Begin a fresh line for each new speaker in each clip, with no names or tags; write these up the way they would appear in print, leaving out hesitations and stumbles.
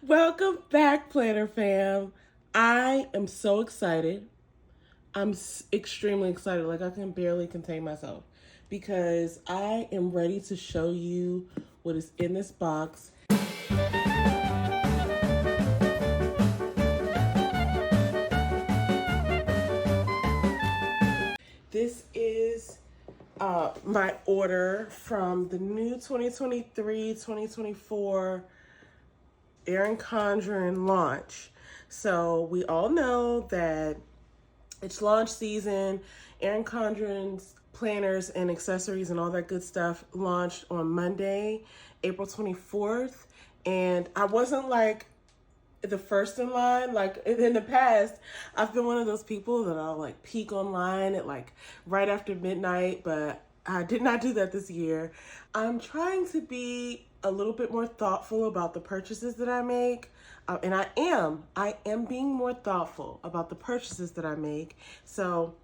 Welcome back, Planner fam. I am so excited. I'm extremely excited. Like, I can barely contain myself because I am ready to show you what is in this box. This is my order from the new 2023-2024 Erin Condren launch. So we all know that it's launch season. Erin Condren's planners and accessories and all that good stuff launched on Monday, April 24th. And I wasn't like the first in line. Like in the past, I've been one of those people that I'll like peek online at like right after midnight, but I did not do that this year. I'm trying to be a little bit more thoughtful about the purchases that I make. And I am being more thoughtful about the purchases that I make. So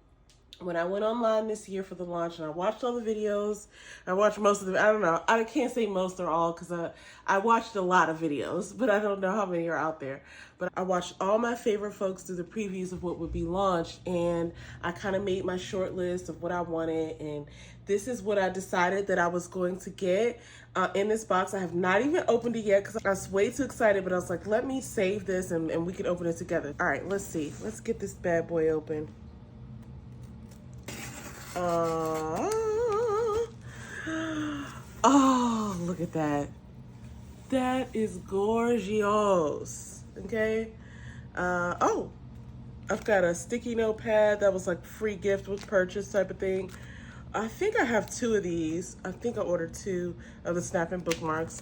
when I went online this year for the launch and I watched all the videos, I watched most of them. I don't know. I can't say most or all because I watched a lot of videos, but I don't know how many are out there. But I watched all my favorite folks do the previews of what would be launched, and I kind of made my short list of what I wanted, and this is what I decided that I was going to get in this box. I have not even opened it yet because I was way too excited, but I was like, let me save this and we can open it together. All right, let's see. Let's get this bad boy open. Oh, look at that. That is gorgeous. Okay. Oh, I've got a sticky notepad that was like free gift with purchase type of thing. I think I have two of these. I think I ordered two of the snapping bookmarks.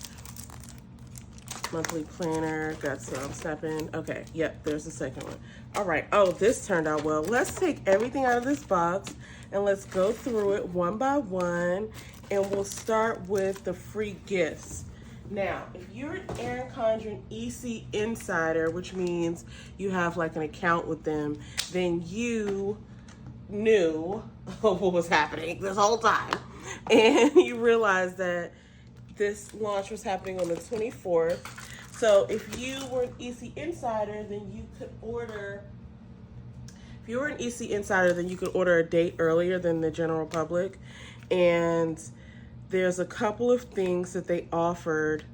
Monthly planner, got some snapping. Okay, yep, there's the second one. All right, oh, this turned out well. Let's take everything out of this box and let's go through it one by one, and we'll start with the free gifts. Now, if you're an Erin Condren EC Insider, which means you have like an account with them, then you knew what was happening this whole time. And you realized that this launch was happening on the 24th. So if you were an EC Insider, then you could order, if you were an EC Insider, then you could order a date earlier than the general public. And there's a couple of things that they offered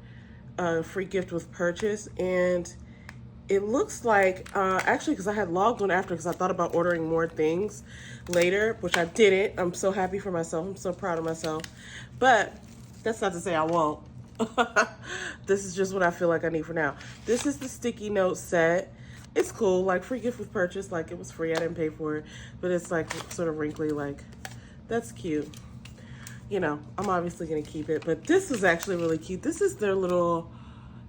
free gift with purchase. And it looks like, actually, because I had logged on after because I thought about ordering more things later, which I didn't. I'm so happy for myself. I'm so proud of myself. But that's not to say I won't. This is just what I feel like I need for now. This is the sticky note set. It's cool, like free gift with purchase. Like it was free, I didn't pay for it. But it's like sort of wrinkly, like that's cute. You know, I'm obviously gonna keep it, but this is actually really cute. This is their little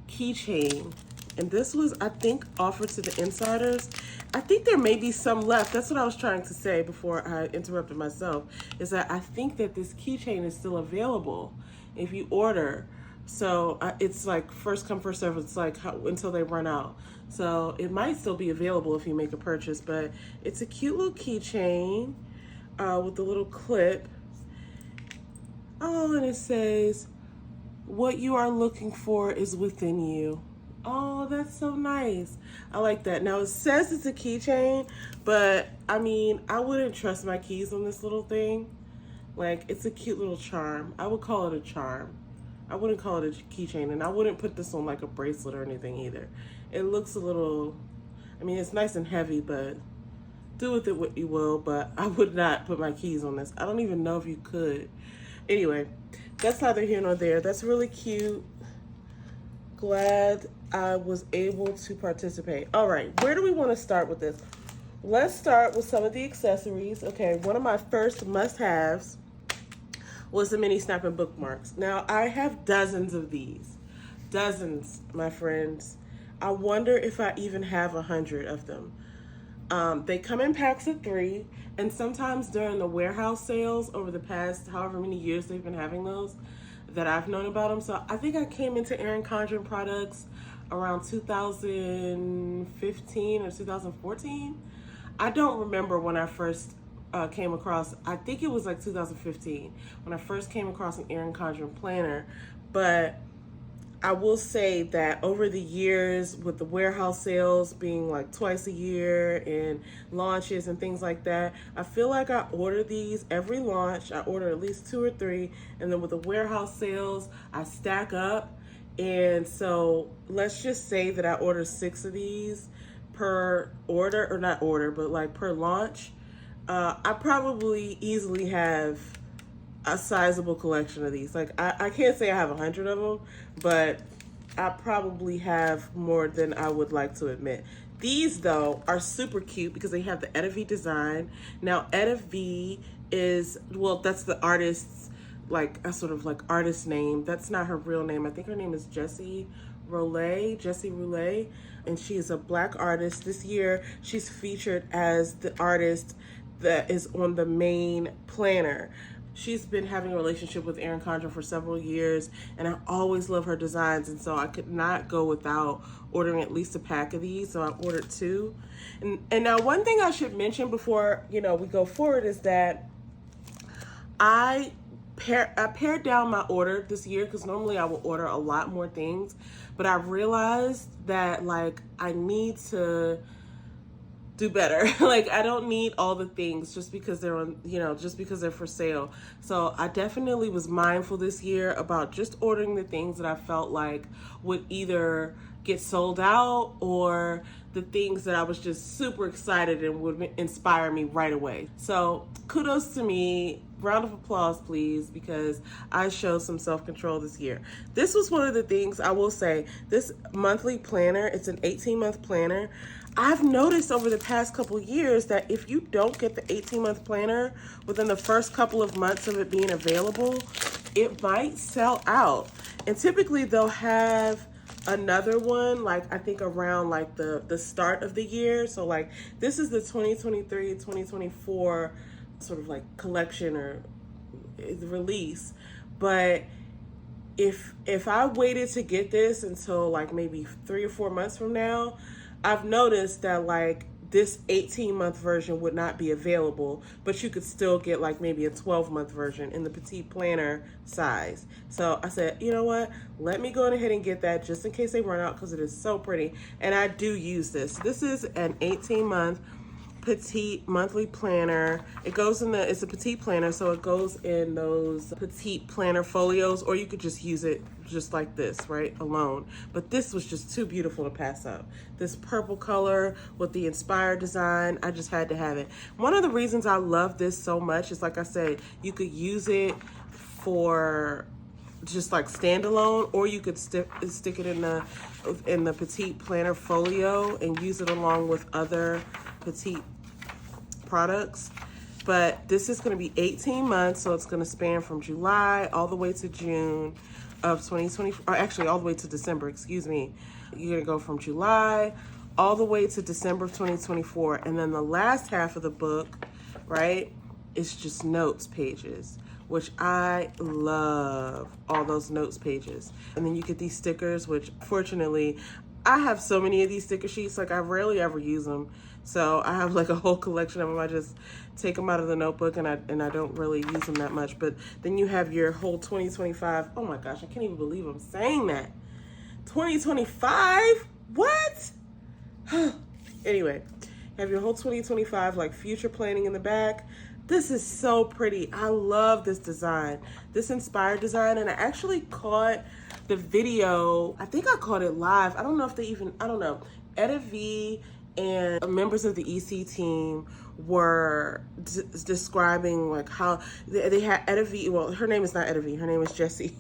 keychain. And this was, I think, offered to the insiders. I think there may be some left. That's what I was trying to say before I interrupted myself, is that I think that this keychain is still available if you order. So it's like first come, first serve. It's like until they run out. So it might still be available if you make a purchase, but it's a cute little keychain with a little clip. Oh, and it says, what you are looking for is within you. Oh, that's so nice. I like that. Now it says it's a keychain, but I mean, I wouldn't trust my keys on this little thing. Like, it's a cute little charm. I would call it a charm. I wouldn't call it a keychain, and I wouldn't put this on like a bracelet or anything either. It looks a little, I mean, it's nice and heavy, but do with it what you will, but I would not put my keys on this. I don't even know if you could. Anyway, that's neither here nor there. That's really cute. Glad I was able to participate. All right, where do we want to start with this? Let's start with some of the accessories. Okay, one of my first must-haves was the mini snapping bookmarks. Now, I have dozens of these. Dozens, my friends. I wonder if I even have 100 of them. They come in packs of 3, and sometimes during the warehouse sales over the past however many years they've been having those that I've known about them. So I think I came into Erin Condren products around 2015 or 2014. I don't remember when I first came across, I think it was like 2015 when I first came across an Erin Condren planner, but I will say that over the years, with the warehouse sales being like twice a year and launches and things like that, I feel like I order these every launch. I order at least 2 or 3, and then with the warehouse sales, I stack up. And so let's just say that I order 6 of these per order, or not order, but like per launch. I probably easily have a sizable collection of these. Like I can't say I have 100 of them, but I probably have more than I would like to admit. These though are super cute because they have the Etta V design. Now Etta V is, well, that's the artist's, like a sort of like artist name. That's not her real name. I think her name is Jessie Roulet, and she is a Black artist. This year she's featured as the artist that is on the main planner. She's been having a relationship with Erin Condren for several years, and I always love her designs, and so I could not go without ordering at least a pack of these, so I ordered 2. And now one thing I should mention before, we go forward is that I pared down my order this year, because normally I will order a lot more things, but I realized that like I need to do better. Like I don't need all the things just because they're on, just because they're for sale. So I definitely was mindful this year about just ordering the things that I felt like would either get sold out, or the things that I was just super excited and would inspire me right away. So kudos to me. Round of applause, please, because I showed some self-control this year. This was one of the things I will say, this monthly planner, it's an 18-month planner. I've noticed over the past couple years that if you don't get the 18-month planner within the first couple of months of it being available, it might sell out. And typically they'll have another one, like I think around like the start of the year. So like this is the 2023-2024 sort of like collection or release. But if I waited to get this until like maybe 3 or 4 months from now, I've noticed that like this 18-month version would not be available, but you could still get like maybe a 12-month version in the petite planner size. So I said, you know what? Let me go ahead and get that just in case they run out, because it is so pretty. And I do use this. This is an 18-month petite monthly planner. It goes in it's a petite planner, so it goes in those petite planner folios, or you could just use it just like this, right, alone. But this was just too beautiful to pass up. This purple color with the inspired design, I just had to have it. One of the reasons I love this so much is, like I said, you could use it for just like standalone, or you could stick it in the petite planner folio and use it along with other petite products. But this is going to be 18 months, so it's going to span from July all the way to June of 2020, or actually all the way to December, excuse me. You're going to go from July all the way to December of 2024, and then the last half of the book, right, is just notes pages, which I love, all those notes pages. And then you get these stickers, which fortunately I have so many of these sticker sheets, like I rarely ever use them. So I have like a whole collection of them. I just take them out of the notebook, and I don't really use them that much. But then you have your whole 2025. Oh my gosh, I can't even believe I'm saying that. 2025? What? Anyway, you have your whole 2025 like future planning in the back. This is so pretty. I love this design, this inspired design. And I actually caught the video. I think I caught it live. I don't know if they even, I don't know. Etta V and members of the EC team were describing like how they had Etta V. Well, her name is not Etta V. Her name is Jessie.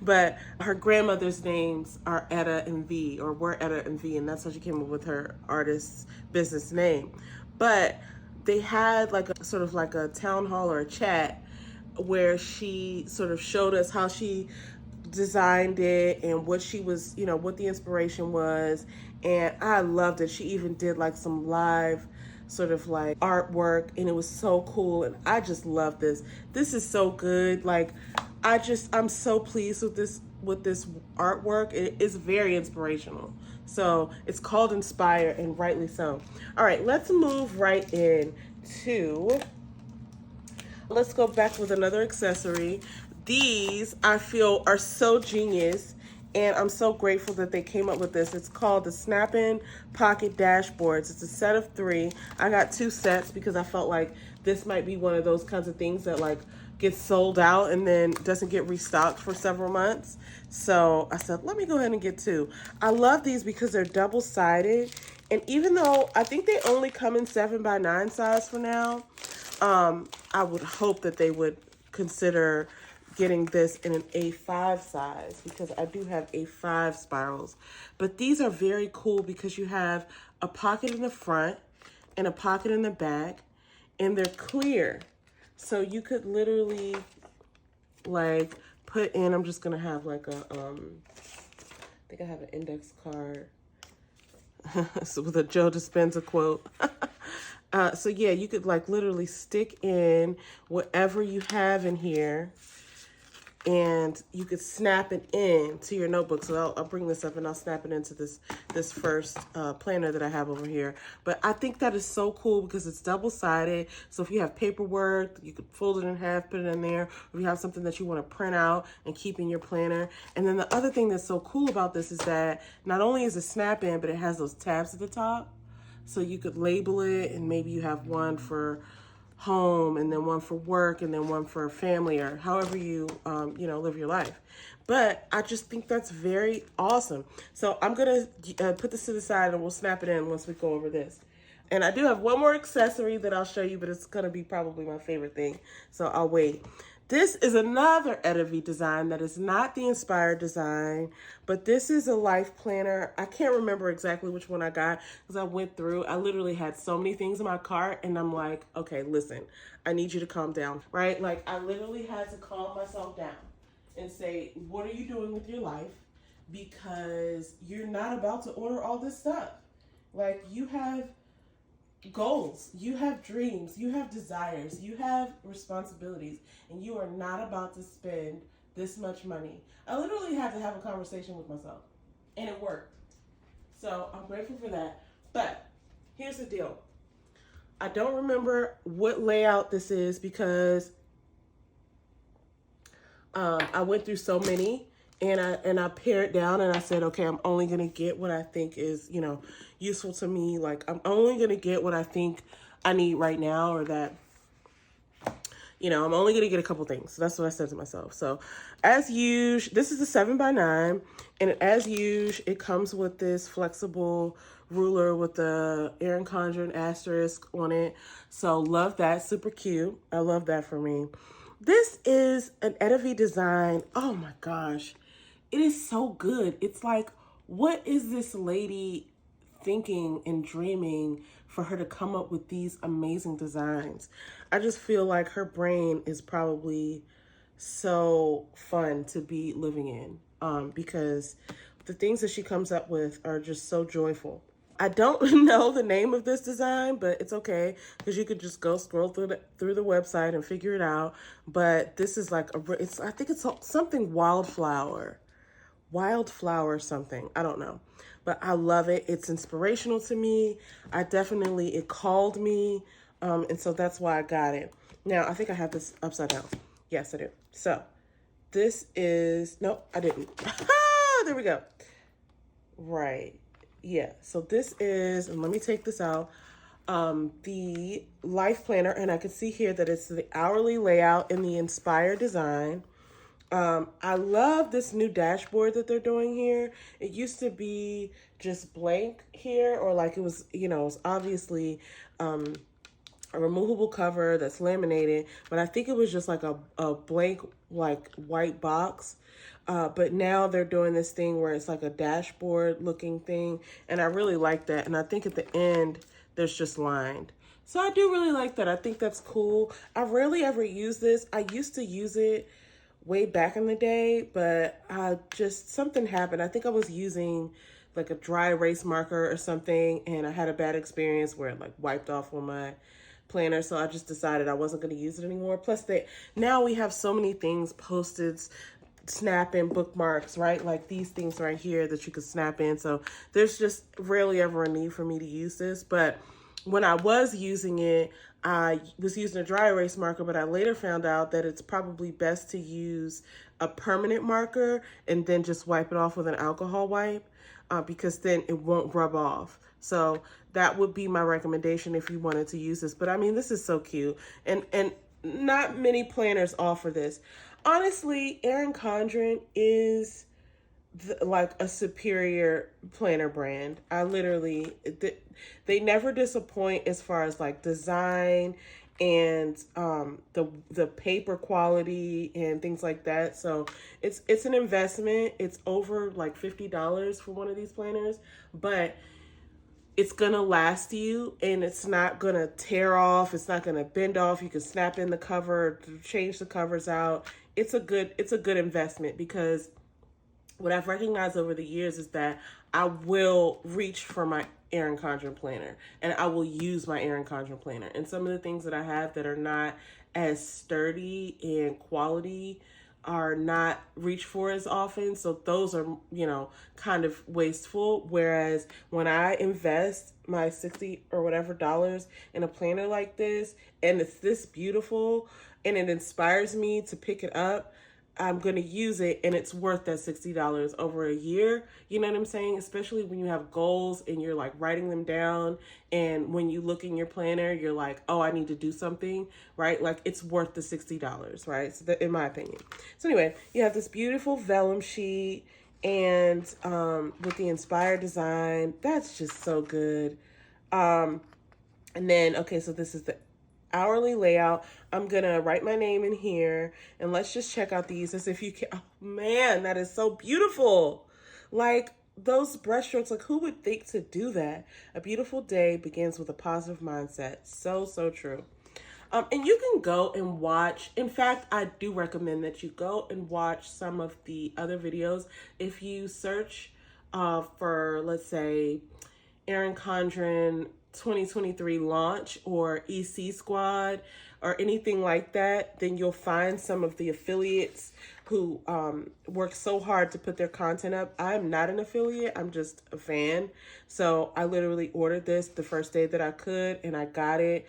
But her grandmother's names are Etta and V, or were Etta and V. And that's how she came up with her artist's business name. But they had like a sort of like a town hall or a chat where she sort of showed us how she designed it and what she was, what the inspiration was. And I loved it. She even did like some live sort of like artwork, and it was so cool. And I just love this. This is so good. Like I'm so pleased with this artwork. It is very inspirational. So it's called Inspire, and rightly so. All right, let's move right in to, let's go back with another accessory. These I feel are so genius, And I'm so grateful that they came up with this. It's called the Snap-in Pocket Dashboards. It's a set of 3. I got 2 sets because I felt like this might be one of those kinds of things that like gets sold out and then doesn't get restocked for several months. So I said, let me go ahead and get 2. I love these because they're double-sided. And even though I think they only come in 7x9 size for now, I would hope that they would consider getting this in an A5 size because I do have A5 spirals. But these are very cool because you have a pocket in the front and a pocket in the back, and they're clear. So you could literally like put in, I'm just gonna have like a, I think I have an index card. So with a Joe Dispenza quote. So yeah, you could like literally stick in whatever you have in here, and you could snap it in to your notebook. So I'll bring this up and I'll snap it into this first planner that I have over here. But I think that is so cool because it's double-sided. So if you have paperwork, you could fold it in half, put it in there. Or if you have something that you want to print out and keep in your planner. And then the other thing that's so cool about this is that not only is it snap-in, but it has those tabs at the top. So you could label it, and maybe you have one for home and then one for work and then one for family, or however you live your life. But I just think that's very awesome. So I'm gonna put this to the side and we'll snap it in once we go over this. And I do have one more accessory that I'll show you, but it's gonna be probably my favorite thing, so I'll wait. This is another Erin design that is not the Inspired design, but this is a life planner. I can't remember exactly which one I got because I went through. I literally had so many things in my cart, and I'm like, okay, listen, I need you to calm down, right? Like I literally had to calm myself down and say, what are you doing with your life? Because you're not about to order all this stuff. Like you have goals, you have dreams, you have desires, you have responsibilities, and you are not about to spend this much money. I literally had to have a conversation with myself, and it worked. So I'm grateful for that. But here's the deal. I don't remember what layout this is because I went through so many, and I pared down, and I said, okay, I'm only going to get what I think is, useful to me. Like, I'm only going to get what I think I need right now, or that, I'm only going to get a couple things. So that's what I said to myself. So as usual, this is a 7x9, and as usual, it comes with this flexible ruler with the Erin Condren asterisk on it. So love that. Super cute. I love that for me. This is an Erin design. Oh my gosh. It is so good. It's like, what is this lady thinking and dreaming for her to come up with these amazing designs? I just feel like her brain is probably so fun to be living in because the things that she comes up with are just so joyful. I don't know the name of this design, but it's okay because you could just go scroll through the website and figure it out. But this is like I think it's something wildflower something. I don't know, but I love it. It's inspirational to me. It called me. And so that's why I got it. Now I think I have this upside down. Yes, I do. So this is, nope, I didn't. There we go. Right. Yeah. So this is, and let me take this out. The life planner, and I can see here that it's the hourly layout in the Inspired design. I love this new dashboard that they're doing here. It used to be just blank here, or like it was, it was obviously a removable cover that's laminated, but I think it was just like a blank, like white box. But now they're doing this thing where it's like a dashboard looking thing, and I really like that. And I think at the end, there's just lined. So I do really like that. I think that's cool. I rarely ever use this. I used to use it way back in the day, but something happened. I think I was using like a dry erase marker or something, and I had a bad experience where it like wiped off on my planner. So I just decided I wasn't going to use it anymore. Plus now we have so many things, Post-its, snap in bookmarks, right? Like these things right here that you could snap in. So there's just rarely ever a need for me to use this. But when I was using it, I was using a dry erase marker, but I later found out that it's probably best to use a permanent marker and then just wipe it off with an alcohol wipe, because then it won't rub off. So that would be my recommendation if you wanted to use this. But I mean, this is so cute, and not many planners offer this. Honestly, Erin Condren is like a superior planner brand. I literally, they never disappoint as far as like design and the paper quality and things like that. So it's an investment. It's over like $50 for one of these planners, but it's gonna last you, and it's not gonna tear off. It's not gonna bend off. You can snap in the cover, change the covers out. It's a good investment, because what I've recognized over the years is that I will reach for my Erin Condren planner, and I will use my Erin Condren planner. And some of the things that I have that are not as sturdy and quality are not reached for as often. So those are, kind of wasteful. Whereas when I invest my 60 or whatever dollars in a planner like this, and it's this beautiful and it inspires me to pick it up, I'm going to use it, and it's worth that $60 over a year. You know what I'm saying? Especially when you have goals and you're like writing them down. And when you look in your planner, you're like, oh, I need to do something, right? Like, it's worth the $60, right? So that, in my opinion. So anyway, you have this beautiful vellum sheet, and with the inspired design, that's just so good. And then, okay, so this is the hourly layout. I'm gonna write my name in here, and let's just check out these as if you can. Oh man, that is so beautiful. Like those brushstrokes, like who would think to do that? A beautiful day begins with a positive mindset. So true. And you can go and watch. In fact, I do recommend that you go and watch some of the other videos. If you search for, let's say, Erin Condren 2023 launch or EC squad or anything like that, then you'll find some of the affiliates who work so hard to put their content up. I'm not an affiliate, I'm just a fan. So I literally ordered this the first day that I could, and I got it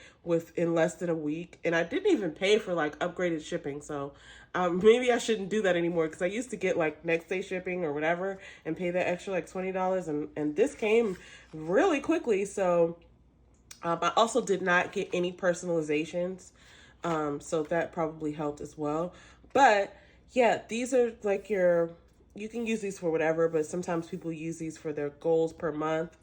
in less than a week. And I didn't even pay for like upgraded shipping. So maybe I shouldn't do that anymore, because I used to get like next day shipping or whatever and pay that extra like $20. And this came really quickly. So I also did not get any personalizations. So that probably helped as well. But yeah, these are like you can use these for whatever, but sometimes people use these for their goals per month,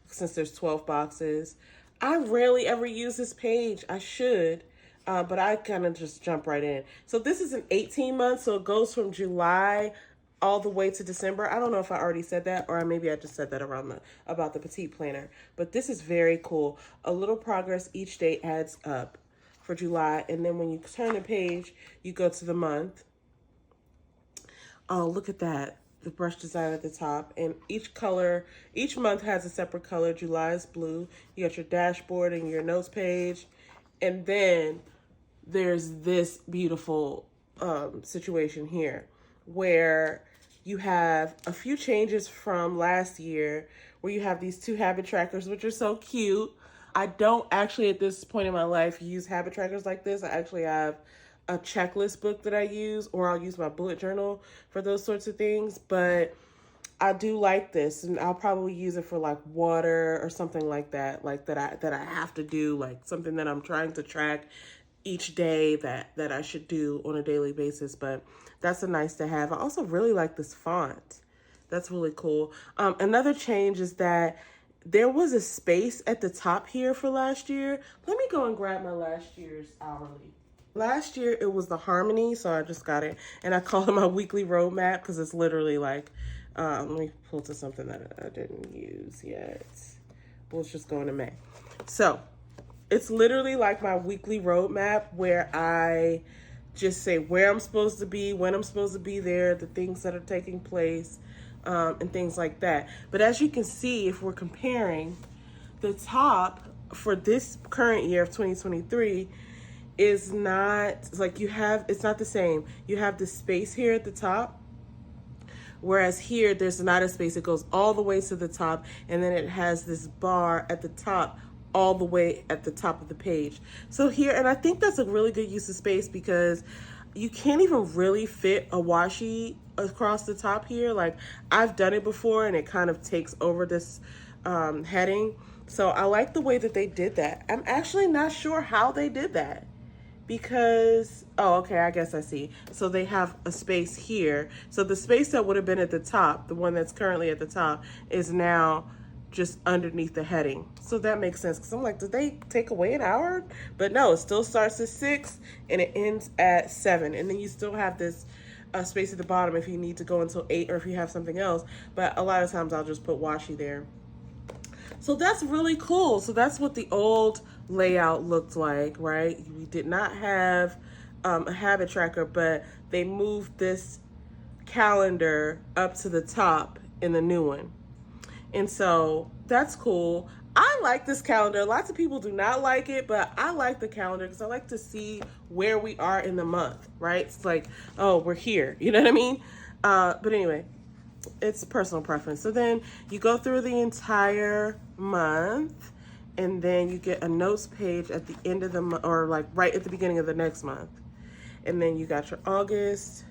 since there's 12 boxes. I rarely ever use this page. I should, but I kind of just jump right in. So this is an 18 months, so it goes from July all the way to December. I don't know if I already said that, or maybe I just said that about the petite planner, but this is very cool. A little progress each day adds up for July. And then when you turn the page, you go to the month. Oh, look at that. The brush design at the top, and each month has a separate color. July is blue. You got your dashboard and your notes page. And then there's this beautiful situation here where you have a few changes from last year, where you have these 2 habit trackers, which are so cute. I don't actually at this point in my life use habit trackers like this. I actually have a checklist book that I use, or I'll use my bullet journal for those sorts of things. But I do like this, and I'll probably use it for like water or something like that, like that I have to do, like something that I'm trying to track each day that I should do on a daily basis. But that's a nice to have. I also really like this font. That's really cool. Another change is that there was a space at the top here for last year. Let me go and grab my last year's hourly. Last year it was the Harmony, so I just got it, and I call it my weekly roadmap, because it's literally like, let me pull to something that I didn't use yet. Let's just go into May. So it's literally like my weekly roadmap, where I just say where I'm supposed to be, when I'm supposed to be there, the things that are taking place, and things like that. But as you can see, if we're comparing, the top for this current year of 2023 is not like it's not the same. You have the space here at the top, whereas here there's not a space. It goes all the way to the top, and then it has this bar at the top all the way at the top of the page. So here, and I think that's a really good use of space because you can't even really fit a washi across the top here. Like I've done it before and it kind of takes over this heading. So I like the way that they did that. I'm actually not sure how they did that because, oh, okay, I guess I see. So they have a space here. So the space that would have been at the top, the one that's currently at the top, is now just underneath the heading. So that makes sense because I'm like, did they take away an hour? But no, it still starts at 6 and it ends at 7. And then you still have this space at the bottom if you need to go until 8 or if you have something else. But a lot of times I'll just put washi there. So that's really cool. So that's what the old layout looked like, right? We did not have a habit tracker, but they moved this calendar up to the top in the new one. And so that's cool. I like this calendar. Lots of people do not like it, but I like the calendar because I like to see where we are in the month, right? It's like, oh, we're here. You know what I mean? But anyway, it's personal preference. So then you go through the entire month and then you get a notes page at the end of the month or like right at the beginning of the next month. And then you got your August.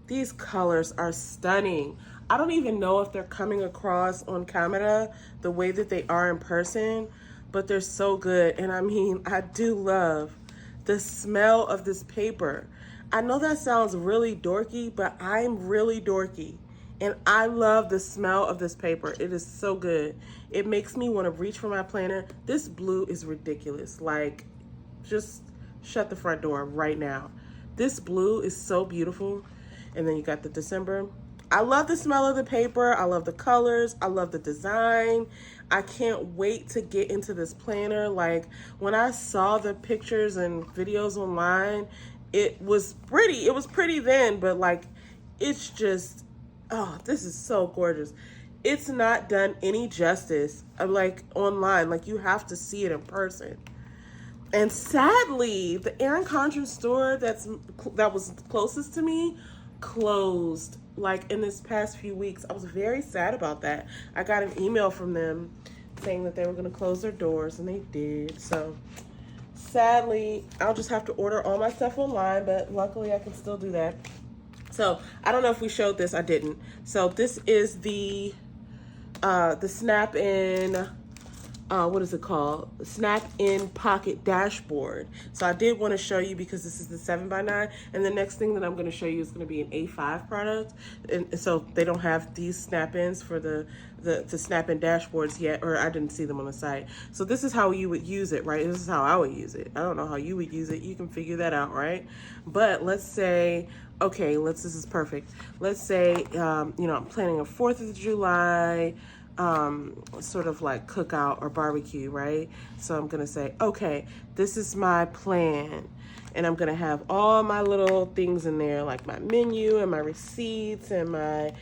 These colors are stunning. I don't even know if they're coming across on camera the way that they are in person, but they're so good. And I mean, I do love the smell of this paper. I know that sounds really dorky, but I'm really dorky. And I love the smell of this paper. It is so good. It makes me want to reach for my planner. This blue is ridiculous. Like, just shut the front door right now. This blue is so beautiful. And then you got the December. I love the smell of the paper. I love the colors. I love the design. I can't wait to get into this planner. Like when I saw the pictures and videos online, it was pretty. It was pretty then, but like, it's just, oh, this is so gorgeous. It's not done any justice like online. Like you have to see it in person. And sadly, the Erin Condren store that was closest to me closed like in this past few weeks. I was very sad about that. I got an email from them saying that they were going to close their doors, and they did. So sadly, I'll just have to order all my stuff online, but luckily I can still do that. So I don't know if we showed this. I didn't. So this is the Snap In, what is it called? Snap In Pocket Dashboard. So I did want to show you because this is the 7x9, and the next thing that I'm going to show you is going to be an A5 product, and so they don't have these snap-ins for the snap-in dashboards yet, or I didn't see them on the site. So this is how you would use it, right? This is how I would use it. I don't know how you would use it. You can figure that out, right? But let's say, okay, this is perfect. Let's say, I'm planning a 4th of July, sort of like cookout or barbecue, right? So I'm gonna say, okay, this is my plan, and I'm gonna have all my little things in there, like my menu and my receipts and my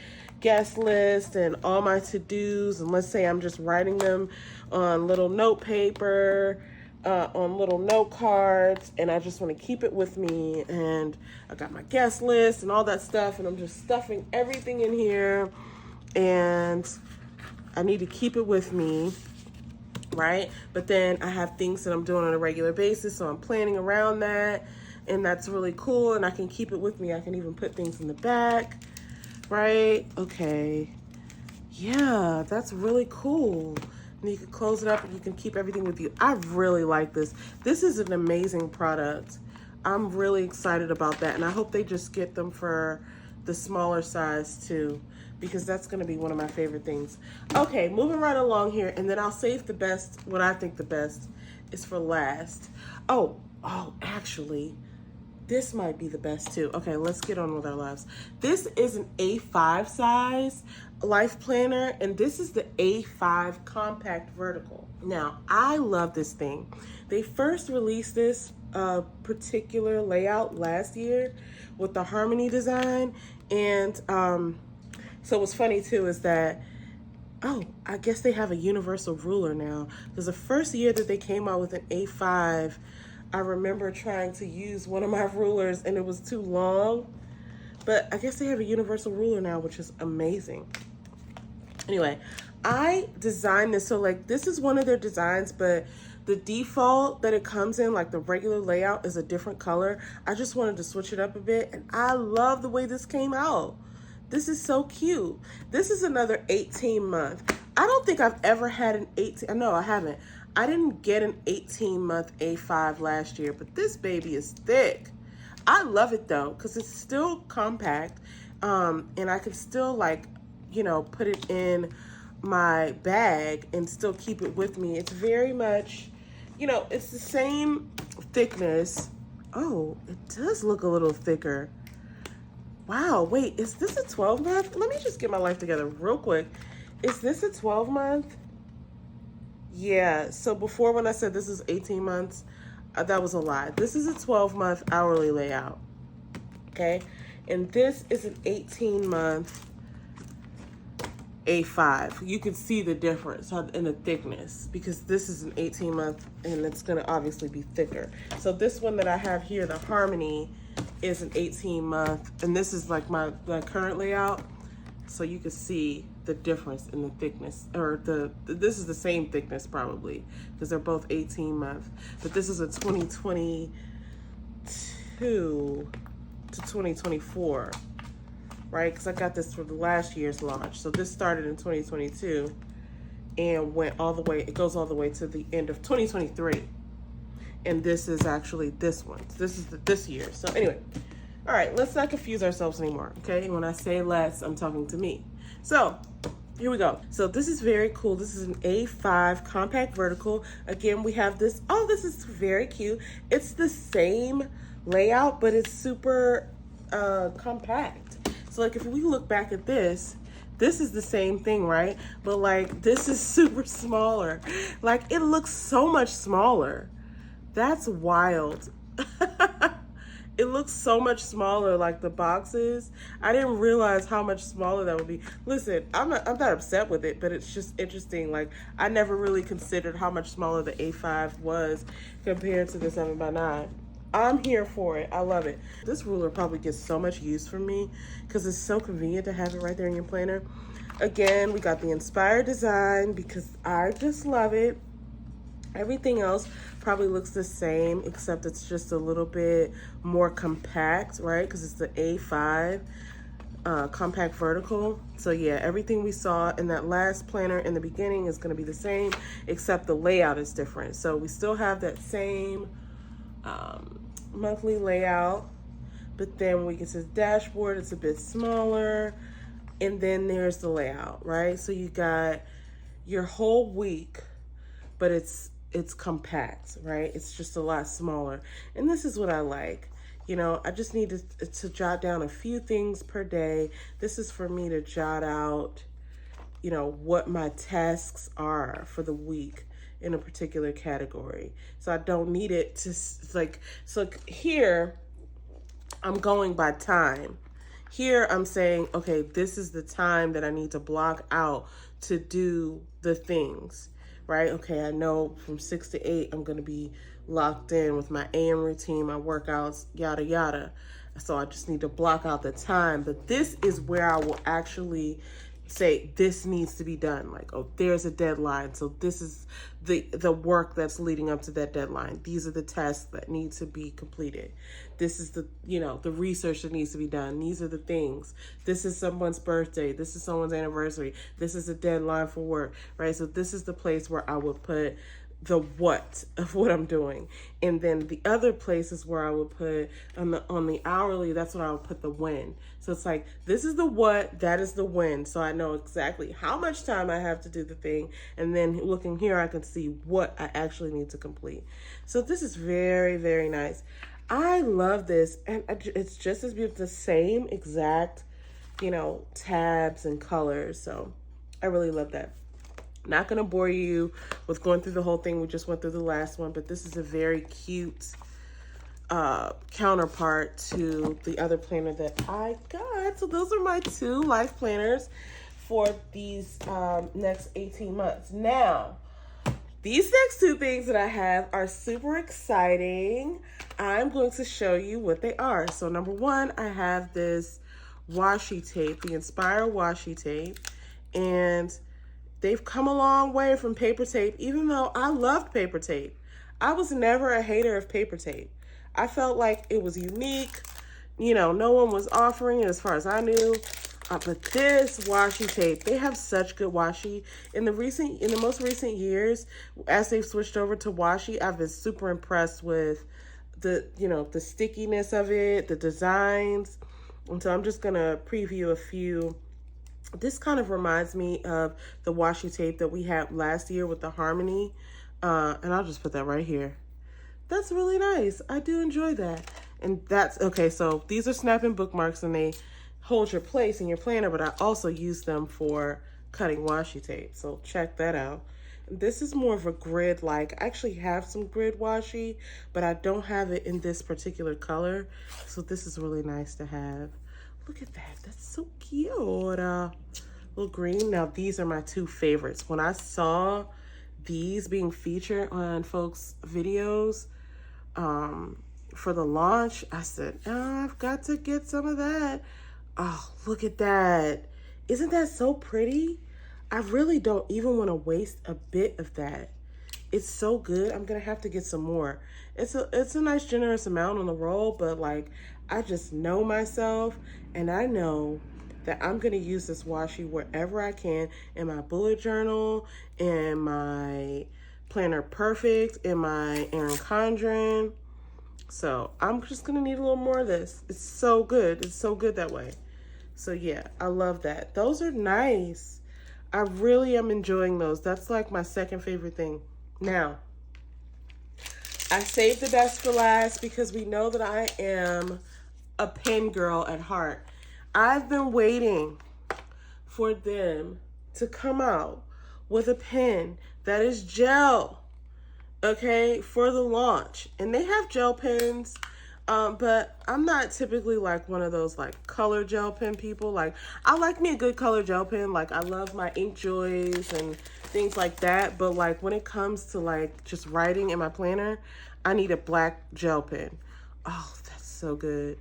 guest list and all my to-dos. And let's say I'm just writing them on little note paper, on little note cards, and I just want to keep it with me, and I got my guest list and all that stuff, and I'm just stuffing everything in here, and I need to keep it with me, right? But then I have things that I'm doing on a regular basis, so I'm planning around that, and that's really cool, and I can keep it with me. I can even put things in the back, right? Okay. Yeah, that's really cool. And you can close it up and you can keep everything with you. I really like this. This is an amazing product. I'm really excited about that, and I hope they just get them for the smaller size too, because that's going to be one of my favorite things. Okay, moving right along here, and then I'll save the best. What I think the best is for last. Oh, actually, this might be the best too. Okay, let's get on with our lives. This is an A5 size life planner, and this is the A5 compact vertical. Now, I love this thing. They first released this particular layout last year with the Harmony design, and so what's funny too is that, I guess they have a universal ruler now. Because the first year that they came out with an A5, I remember trying to use one of my rulers and it was too long. But I guess they have a universal ruler now, which is amazing. Anyway, I designed this. So like, this is one of their designs, but The default that it comes in, like the regular layout, is a different color. I just wanted to switch it up a bit, and I love the way this came out. This is so cute. This is another 18 month. I don't think I've ever had an 18, no, I haven't. I didn't get an 18 month A5 last year, but this baby is thick. I love it though, because it's still compact, and I can still, like, you know, put it in my bag and still keep it with me. It's very much, you know, it's the same thickness. Oh, it does look a little thicker. Wow, wait, is this a 12 month? Let me just get my life together real quick. Is this a 12 month? Yeah, so before when I said this is 18 months, that was a lie. This is a 12 month hourly layout, okay? And this is an 18 month A5. You can see the difference in the thickness because this is an 18 month and it's gonna obviously be thicker. So this one that I have here, the Harmony, is an 18 month, and this is like my current layout. So you can see the difference in the thickness, or this is the same thickness probably because they're both 18 month, but this is a 2022 to 2024, right? Because I got this for the last year's launch. So this started in 2022 and went all the way, it goes all the way to the end of 2023. And this is actually this one. This is this year. So anyway, all right, let's not confuse ourselves anymore, okay? When I say let's, I'm talking to me. So here we go. So this is very cool. This is an A5 compact vertical. Again, we have this. Oh, this is very cute. It's the same layout, but it's super compact. So like if we look back at this is the same thing, right? But like this is super smaller. Like it looks so much smaller. That's wild. It looks so much smaller, like the boxes. I didn't realize how much smaller that would be. Listen, I'm not upset with it, but it's just interesting. Like I never really considered how much smaller the A5 was compared to the 7x9. I'm here for it. I love it. This ruler probably gets so much use from me because it's so convenient to have it right there in your planner. Again, we got the inspired design because I just love it. Everything else probably looks the same, except it's just a little bit more compact, right? Because it's the A5 compact vertical. So yeah, everything we saw in that last planner in the beginning is going to be the same, except the layout is different. So we still have that same monthly layout, but then we get to the dashboard, it's a bit smaller, and then there's the layout, right? So you got your whole week, but it's compact, right? It's just a lot smaller. And this is what I like. You know, I just need to jot down a few things per day. This is for me to jot out, you know, what my tasks are for the week in a particular category. So I don't need it to like, so here I'm going by time. Here I'm saying, okay, this is the time that I need to block out to do the things, right? Okay, I know from 6 to 8, I'm gonna be locked in with my AM routine, my workouts, yada, yada. So I just need to block out the time, but this is where I will actually say this needs to be done. Like, oh, there's a deadline. So this is the work that's leading up to that deadline. These are the tasks that need to be completed. This is the, you know, the research that needs to be done. These are the things. This is someone's birthday. This is someone's anniversary. This is a deadline for work, right? So this is the place where I would put the what of what I'm doing. And then the other places where I would put on the hourly, that's what I would put the when. So it's like, this is the what, that is the when. So I know exactly how much time I have to do the thing. And then looking here, I can see what I actually need to complete. So this is very, very nice. I love this. And it's just as beautiful, the same exact, you know, tabs and colors. So I really love that. Not going to bore you with going through the whole thing. We just went through the last one, but this is a very cute counterpart to the other planner that I got. So those are my 2 life planners for these next 18 months. Now, these next 2 things that I have are super exciting. I'm going to show you what they are. So number 1, I have this washi tape, the Inspire washi tape, and They've come a long way from paper tape, even though I loved paper tape. I was never a hater of paper tape. I felt like it was unique. You know, no one was offering it as far as I knew. But this washi tape, they have such good washi. In the most recent years, as they've switched over to washi, I've been super impressed with the stickiness of it, the designs. And so I'm just gonna preview a few. This kind of reminds me of the washi tape that we had last year with the Harmony. And I'll just put that right here. That's really nice. I do enjoy that. And that's, okay, so these are snap-in bookmarks and they hold your place in your planner, but I also use them for cutting washi tape. So check that out. This is more of a grid, like I actually have some grid washi, but I don't have it in this particular color. So this is really nice to have. Look at that, that's so cute. Little green. Now these are my two favorites. When I saw these being featured on folks' videos for the launch, I said, oh, I've got to get some of that. Oh, look at that. Isn't that so pretty? I really don't even want to waste a bit of that. It's so good. I'm gonna have to get some more. It's a nice generous amount on the roll, but like I just know myself and I know that I'm gonna use this washi wherever I can, in my bullet journal, in my Planner Perfect, in my Erin Condren. So I'm just gonna need a little more of this. It's so good. It's so good that way. So yeah, I love that. Those are nice. I really am enjoying those. That's like my second favorite thing. Now, I saved the best for last because we know that I am a pen girl at heart. I've been waiting for them to come out with a pen that is gel, okay, for the launch. And they have gel pens, but I'm not typically like one of those like color gel pen people. Like I like me a good color gel pen. Like I love my Ink Joys and things like that. But like when it comes to like just writing in my planner, I need a black gel pen. Oh, that's so good.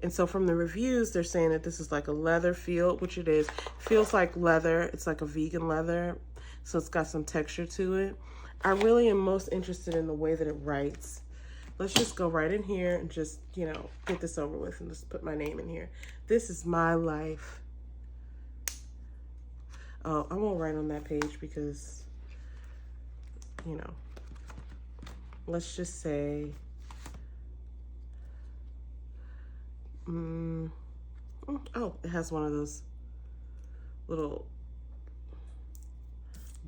And so from the reviews, they're saying that this is like a leather feel, which it is. Feels like leather. It's like a vegan leather. So it's got some texture to it. I really am most interested in the way that it writes. Let's just go right in here and just, you know, get this over with and just put my name in here. This is my life. Oh, I won't write on that page because, you know, let's just say, oh, it has one of those little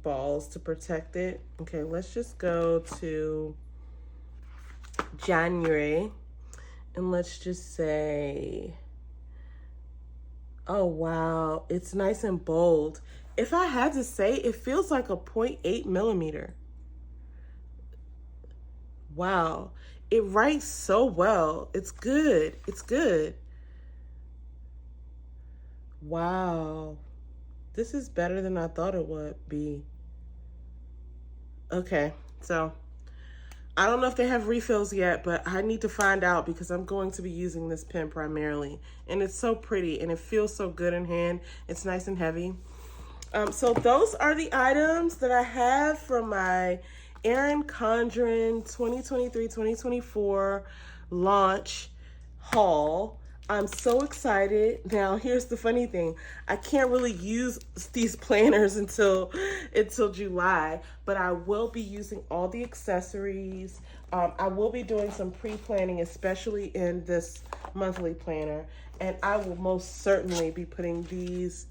balls to protect it. Okay, let's just go to January and let's just say, oh wow, it's nice and bold. If I had to say, it feels like a 0.8 millimeter. Wow, it writes so well. It's good. It's good. Wow, this is better than I thought it would be. Okay, so I don't know if they have refills yet, but I need to find out because I'm going to be using this pen primarily. And it's so pretty and it feels so good in hand. It's nice and heavy. So those are the items that I have from my Erin Condren 2023-2024 launch haul. I'm so excited. Now, here's the funny thing. I can't really use these planners until July, but I will be using all the accessories. I will be doing some pre-planning, especially in this monthly planner, and I will most certainly be putting these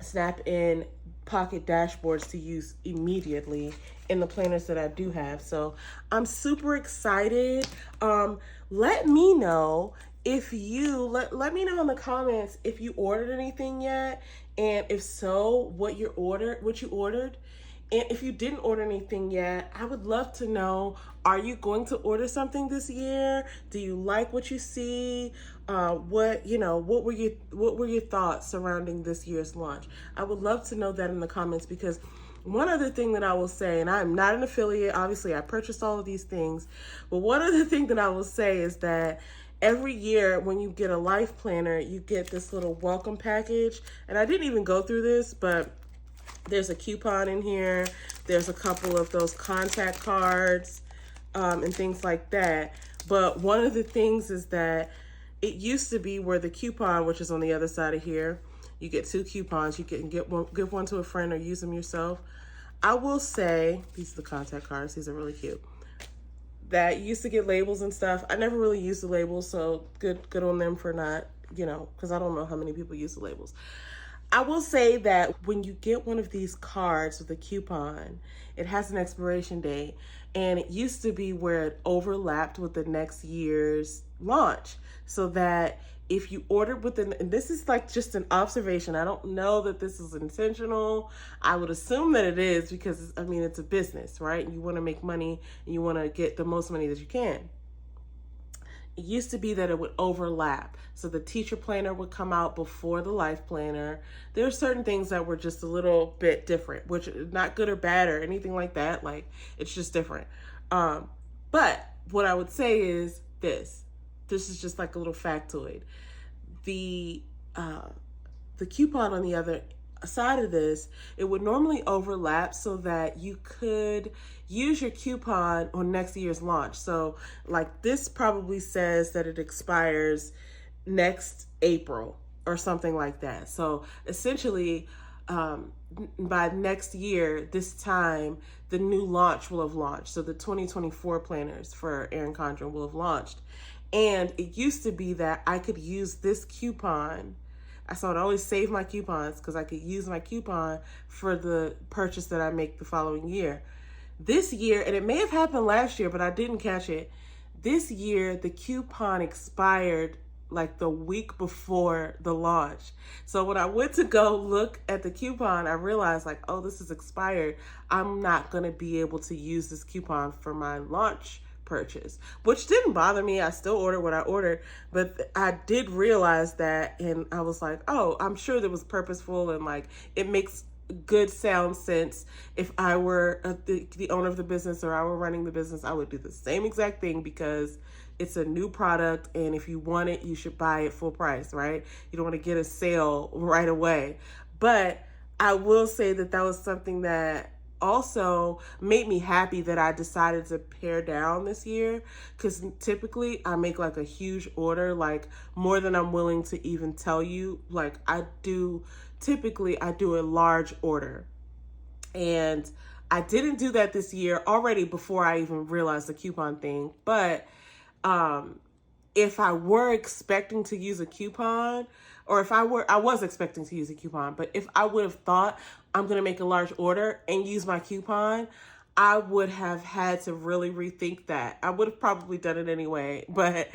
snap-in pocket dashboards to use immediately in the planners that I do have. So I'm super excited. Let me know if you let me know in the comments if you ordered anything yet, and if so, what you ordered. And if you didn't order anything yet, I would love to know, are you going to order something this year? Do you like what you see? What were your thoughts surrounding this year's launch? I would love to know that in the comments, because one other thing that I will say, and I'm not an affiliate, obviously I purchased all of these things, but one other thing that I will say is that every year when you get a life planner, you get this little welcome package. And I didn't even go through this, but There's a coupon in here. There's a couple of those contact cards and things like that. But one of the things is that it used to be where the coupon, which is on the other side of here, you get 2 coupons. You can give one to a friend or use them yourself. I will say, these are the contact cards. These are really cute. That you used to get labels and stuff. I never really used the labels, so good on them for not, because I don't know how many people use the labels. I will say that when you get one of these cards with a coupon, it has an expiration date, and it used to be where it overlapped with the next year's launch, so that if you ordered within, and this is like just an observation, I don't know that this is intentional. I would assume that it is because, it's a business, right? You want to make money and you want to get the most money that you can. It used to be that it would overlap. So the teacher planner would come out before the life planner. There are certain things that were just a little bit different, which is not good or bad or anything like that. Like, it's just different. But what I would say is this is just like a little factoid. The coupon on the other side of this, it would normally overlap so that you could use your coupon on next year's launch. So like this probably says that it expires next April or something like that. So essentially, by next year, this time, the new launch will have launched. So the 2024 planners for Erin Condren will have launched. And it used to be that I could use this coupon. So I'd always save my coupons because I could use my coupon for the purchase that I make the following year. This year, and it may have happened last year, but I didn't catch it. This year, the coupon expired like the week before the launch. So when I went to go look at the coupon, I realized like, oh, this is expired. I'm not going to be able to use this coupon for my launch purchase, which didn't bother me. I still ordered what I ordered, but I did realize that, and I was like, oh, I'm sure that was purposeful, and like it makes good sound sense. If I were the owner of the business or I were running the business, I would do the same exact thing because it's a new product, and if you want it, you should buy it full price, right? You don't want to get a sale right away. But I will say that that was something that also made me happy that I decided to pare down this year, because typically I make like a huge order, like more than I'm willing to even tell you. Like I do a large order, and I didn't do that this year already before I even realized the coupon thing. But if I were expecting to use a coupon, or I was expecting to use a coupon, but if I would have thought I'm going to make a large order and use my coupon, I would have had to really rethink that. I would have probably done it anyway, but,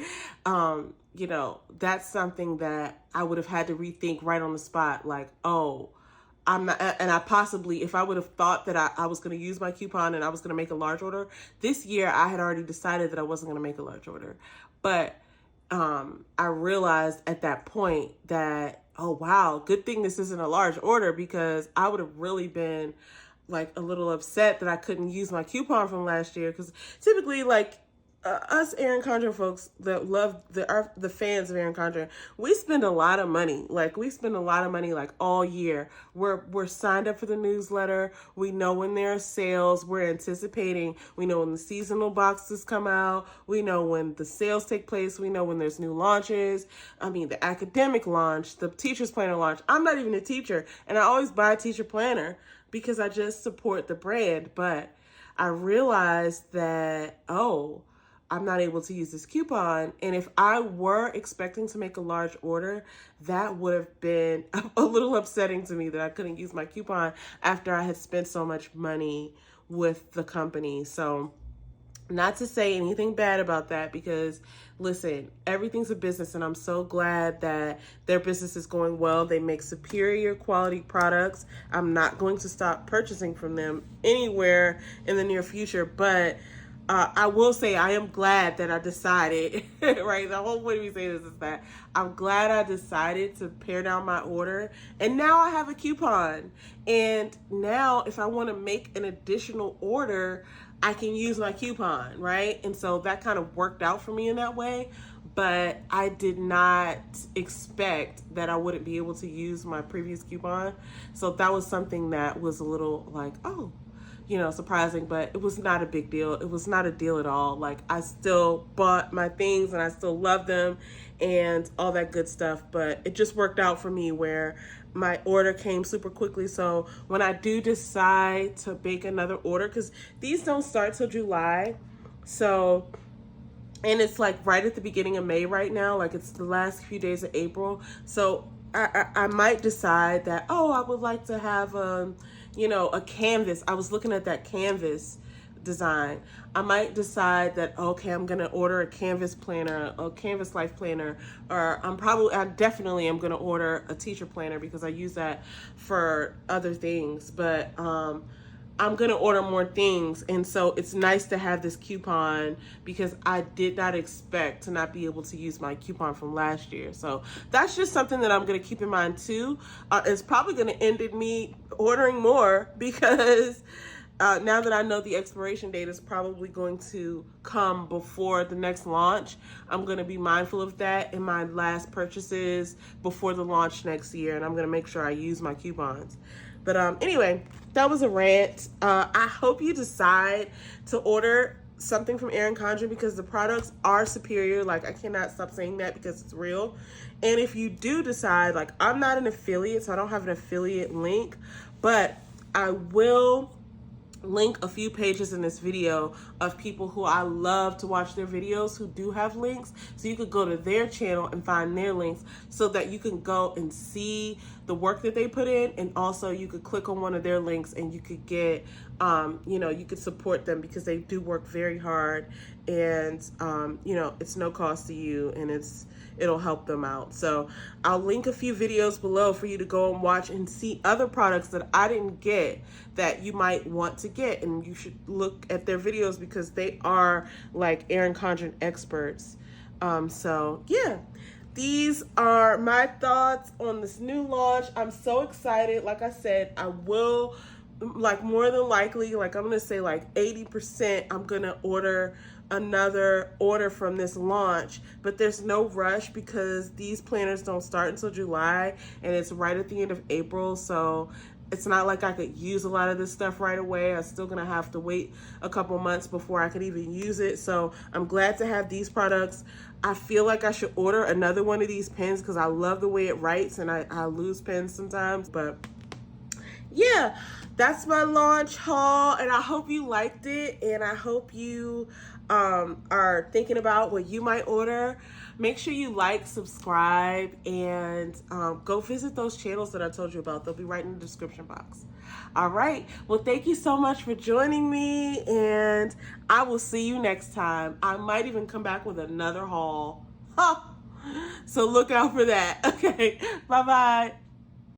that's something that I would have had to rethink right on the spot. Like, oh, I'm not, and I possibly, if I would have thought that I was going to use my coupon and I was going to make a large order this year, I had already decided that I wasn't going to make a large order. But I realized at that point that, oh, wow, good thing this isn't a large order, because I would have really been like a little upset that I couldn't use my coupon from last year. Because typically, like, us Erin Condren folks that love the fans of Erin Condren, we spend a lot of money. Like all year. We're signed up for the newsletter. We know when there are sales. We're anticipating. We know when the seasonal boxes come out. We know when the sales take place. We know when there's new launches. The academic launch, the teacher's planner launch. I'm not even a teacher, and I always buy a teacher planner because I just support the brand. But I realized that, I'm not able to use this coupon. And if I were expecting to make a large order, that would have been a little upsetting to me that I couldn't use my coupon after I had spent so much money with the company. So not to say anything bad about that, because listen, everything's a business, and I'm so glad that their business is going well. They make superior quality products. I'm not going to stop purchasing from them anywhere in the near future, but I will say I am glad that I decided, right? The whole point of me saying this is that I'm glad I decided to pare down my order. And now I have a coupon. And now if I want to make an additional order, I can use my coupon, right? And so that kind of worked out for me in that way. But I did not expect that I wouldn't be able to use my previous coupon. So that was something that was a little like, oh, surprising, but it was not a big deal. It was not a deal at all. Like, I still bought my things and I still love them and all that good stuff, but it just worked out for me where my order came super quickly. So when I do decide to make another order, because these don't start till July, so, and it's like right at the beginning of May right now, like it's the last few days of April. So I might decide that, oh, I would like to have a canvas. I was looking at that canvas design. I might decide that, okay, I'm going to order a canvas planner, a canvas life planner, or I definitely am going to order a teacher planner because I use that for other things. But I'm going to order more things. And so it's nice to have this coupon because I did not expect to not be able to use my coupon from last year. So that's just something that I'm going to keep in mind too. It's probably going to end in me ordering more because now that I know the expiration date is probably going to come before the next launch, I'm going to be mindful of that in my last purchases before the launch next year. And I'm going to make sure I use my coupons. But anyway, that was a rant. I hope you decide to order something from Erin Condren because the products are superior. Like, I cannot stop saying that because it's real. And if you do decide, like, I'm not an affiliate, so I don't have an affiliate link, but I will link a few pages in this video of people who I love to watch their videos who do have links, so you could go to their channel and find their links so that you can go and see the work that they put in, and also you could click on one of their links and you could get you could support them because they do work very hard, and it's no cost to you, and it'll help them out. So I'll link a few videos below for you to go and watch and see other products that I didn't get that you might want to get, and you should look at their videos because they are like Erin Condren experts. So yeah, these are my thoughts on this new launch. I'm so excited. Like I said, I will, like, more than likely, like, I'm gonna say like 80% I'm gonna order another order from this launch, but there's no rush because these planners don't start until July and it's right at the end of April. So it's not like I could use a lot of this stuff right away. I'm still gonna have to wait a couple months before I could even use it. So I'm glad to have these products. I feel like I should order another one of these pens because I love the way it writes, and I lose pens sometimes. But yeah, that's my launch haul, and I hope you liked it, and I hope you are thinking about what you might order. Make sure you like, subscribe, and go visit those channels that I told you about. They'll be right in the description box. All right. Well, thank you so much for joining me, and I will see you next time. I might even come back with another haul. So look out for that. Okay. Bye-bye.